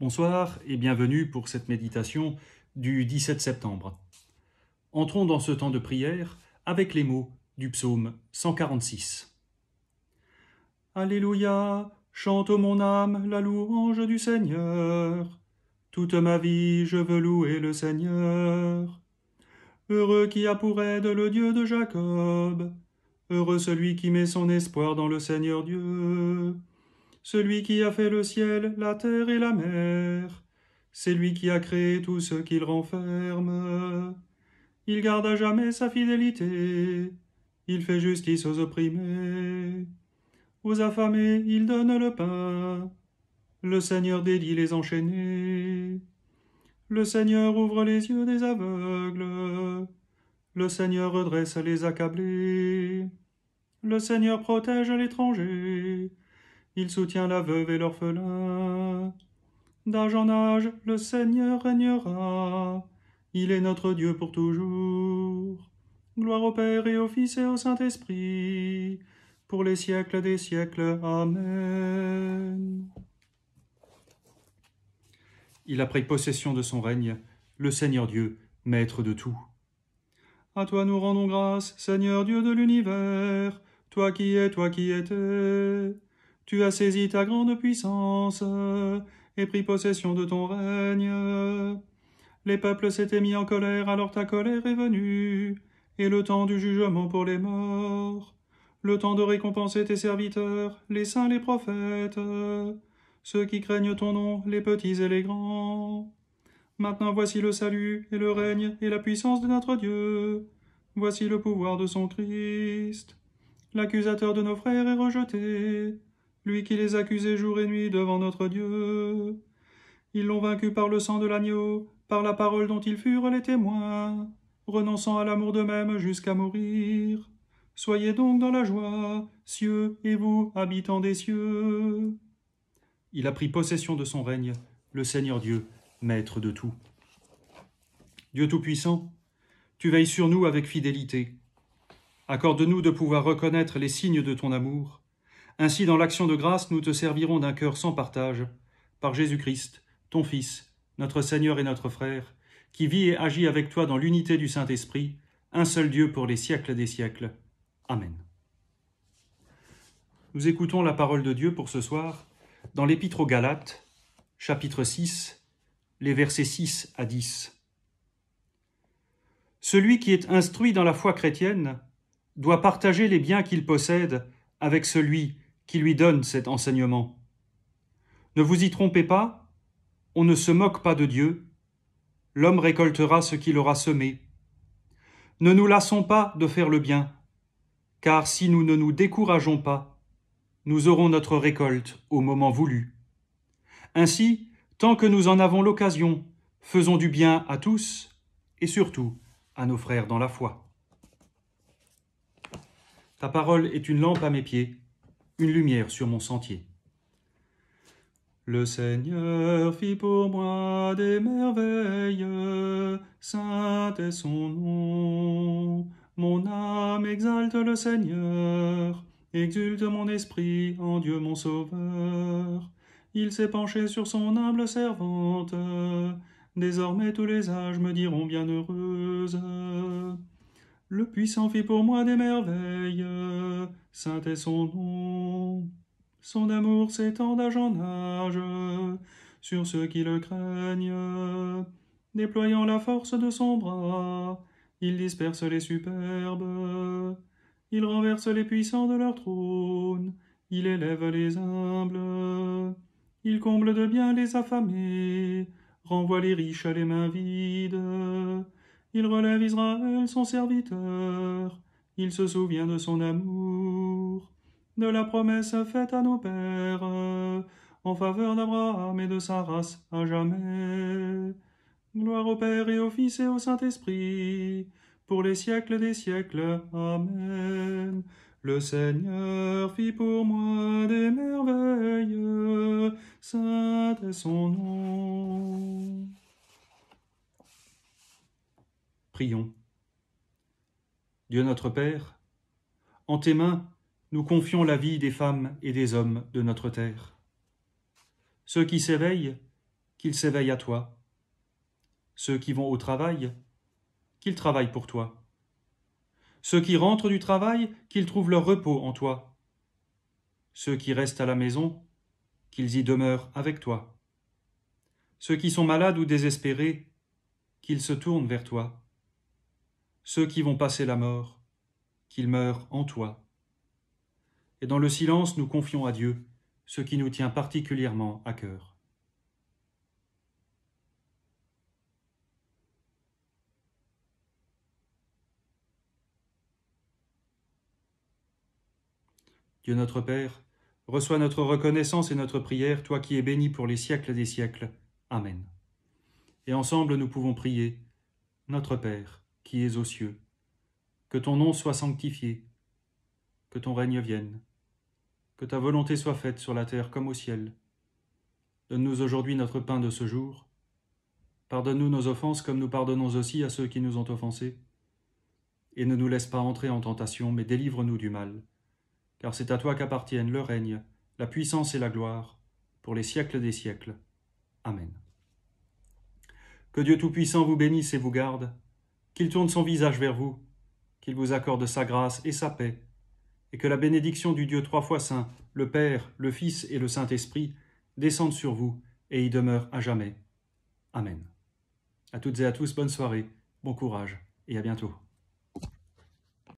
Bonsoir et bienvenue pour cette méditation du 17 septembre. Entrons dans ce temps de prière avec les mots du psaume 146. Alléluia, chante mon âme la louange du Seigneur. Toute ma vie je veux louer le Seigneur. Heureux qui a pour aide le Dieu de Jacob. Heureux celui qui met son espoir dans le Seigneur Dieu. Celui qui a fait le ciel, la terre et la mer, c'est lui qui a créé tout ce qu'il renferme. Il garde à jamais sa fidélité, il fait justice aux opprimés. Aux affamés, il donne le pain, le Seigneur délie les enchaînés. Le Seigneur ouvre les yeux des aveugles, le Seigneur redresse les accablés. Le Seigneur protège l'étranger, il soutient la veuve et l'orphelin. D'âge en âge, le Seigneur régnera. Il est notre Dieu pour toujours. Gloire au Père et au Fils et au Saint-Esprit, pour les siècles des siècles. Amen. Il a pris possession de son règne, le Seigneur Dieu, maître de tout. À toi nous rendons grâce, Seigneur Dieu de l'univers, toi qui es, toi qui étais. Tu as saisi ta grande puissance et pris possession de ton règne. Les peuples s'étaient mis en colère, alors ta colère est venue, et le temps du jugement pour les morts, le temps de récompenser tes serviteurs, les saints, les prophètes, ceux qui craignent ton nom, les petits et les grands. Maintenant voici le salut et le règne et la puissance de notre Dieu. Voici le pouvoir de son Christ. L'accusateur de nos frères est rejeté, lui qui les accusait jour et nuit devant notre Dieu. Ils l'ont vaincu par le sang de l'agneau, par la parole dont ils furent les témoins, renonçant à l'amour d'eux-mêmes jusqu'à mourir. Soyez donc dans la joie, cieux et vous, habitants des cieux. Il a pris possession de son règne, le Seigneur Dieu, maître de tout. Dieu Tout-Puissant, tu veilles sur nous avec fidélité. Accorde-nous de pouvoir reconnaître les signes de ton amour. Ainsi, dans l'action de grâce, nous te servirons d'un cœur sans partage, par Jésus-Christ, ton Fils, notre Seigneur et notre Frère, qui vit et agit avec toi dans l'unité du Saint-Esprit, un seul Dieu pour les siècles des siècles. Amen. Nous écoutons la parole de Dieu pour ce soir dans l'Épître aux Galates, chapitre 6, les versets 6 à 10. Celui qui est instruit dans la foi chrétienne doit partager les biens qu'il possède avec celui qui lui donne cet enseignement. Ne vous y trompez pas, on ne se moque pas de Dieu. L'homme récoltera ce qu'il aura semé. Ne nous lassons pas de faire le bien, car si nous ne nous décourageons pas, nous aurons notre récolte au moment voulu. Ainsi, tant que nous en avons l'occasion, faisons du bien à tous et surtout à nos frères dans la foi. Ta parole est une lampe à mes pieds, une lumière sur mon sentier. Le Seigneur fit pour moi des merveilles, saint est son nom. Mon âme exalte le Seigneur, exulte mon esprit en Dieu mon Sauveur. Il s'est penché sur son humble servante, désormais tous les âges me diront bienheureuse. Le Puissant fit pour moi des merveilles, saint est son nom. Son amour s'étend d'âge en âge sur ceux qui le craignent. Déployant la force de son bras, il disperse les superbes. Il renverse les puissants de leur trône, il élève les humbles. Il comble de bien les affamés, renvoie les riches à les mains vides. Il relève Israël, son serviteur, il se souvient de son amour, de la promesse faite à nos pères, en faveur d'Abraham et de sa race à jamais. Gloire au Père et au Fils et au Saint-Esprit, pour les siècles des siècles. Amen. Le Seigneur fit pour moi des merveilles, saint est son nom. Prions. Dieu notre Père, en tes mains, nous confions la vie des femmes et des hommes de notre terre. Ceux qui s'éveillent, qu'ils s'éveillent à toi. Ceux qui vont au travail, qu'ils travaillent pour toi. Ceux qui rentrent du travail, qu'ils trouvent leur repos en toi. Ceux qui restent à la maison, qu'ils y demeurent avec toi. Ceux qui sont malades ou désespérés, qu'ils se tournent vers toi. Ceux qui vont passer la mort, qu'ils meurent en toi. Et dans le silence, nous confions à Dieu ce qui nous tient particulièrement à cœur. Dieu notre Père, reçois notre reconnaissance et notre prière, toi qui es béni pour les siècles des siècles. Amen. Et ensemble nous pouvons prier, Notre Père, qui es aux cieux, que ton nom soit sanctifié, que ton règne vienne, que ta volonté soit faite sur la terre comme au ciel. Donne-nous aujourd'hui notre pain de ce jour. Pardonne-nous nos offenses comme nous pardonnons aussi à ceux qui nous ont offensés. Et ne nous laisse pas entrer en tentation, mais délivre-nous du mal. Car c'est à toi qu'appartiennent le règne, la puissance et la gloire, pour les siècles des siècles. Amen. Que Dieu Tout-Puissant vous bénisse et vous garde, qu'il tourne son visage vers vous, qu'il vous accorde sa grâce et sa paix, et que la bénédiction du Dieu trois fois saint, le Père, le Fils et le Saint-Esprit, descende sur vous et y demeure à jamais. Amen. À toutes et à tous, bonne soirée, bon courage et à bientôt.